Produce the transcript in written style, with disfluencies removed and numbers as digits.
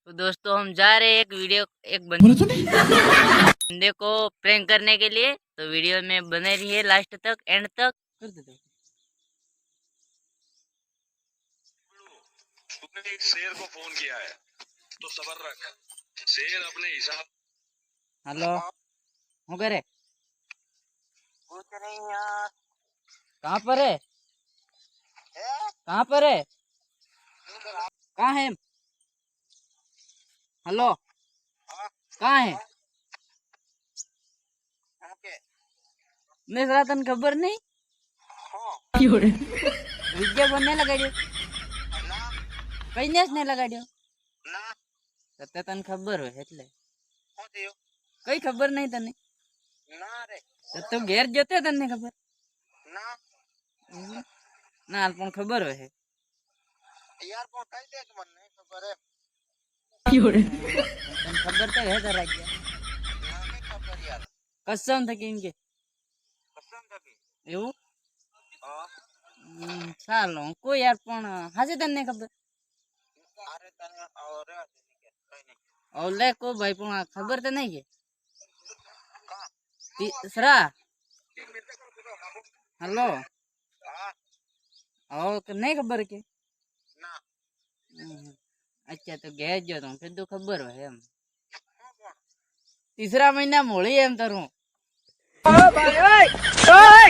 तो दोस्तों हम जा रहे हैं एक बंदे को प्रैंक करने के लिए। तो वीडियो में बने रहिए लास्ट तक, एंड तक कर देते। तूने एक शेर को फोन किया है तो सबर रख, शेर अपने हिसाब। हेलो, हूँ करे? कुछ नहीं यार। कहाँ पर है? कहाँ पर है? कहाँ है? हेलो, कहाँ है? नहीं तन खबर नहीं। વિજય બંને લગાડ્યો કઈ ને જ નહીં લગાડ્યો તો તને ખબર હોય એટલે કઈ ખબર નહીં તને તો ઘેર જતે તને ખબર ના પણ ખબર હોય यार को कई दे मन नहीं खबर है। તને ખબર તો હે જરા ગયા ना नहीं खबर यार। કસમ થકી એમ કે कसम थकी। એવું हां ચાલો કોઈ યાર પણ હાજે તને ખબર अरे तने और कई नहीं ઓલે કો ભાઈ પણ ખબર તો નહીં કે तीसरा हेलो हां ओ नहीं खबर के ना अच्छा तो गैस जो तुम फिर तो खबर है हम तीसरा महीना मोड़ी एम तरू भाई ओए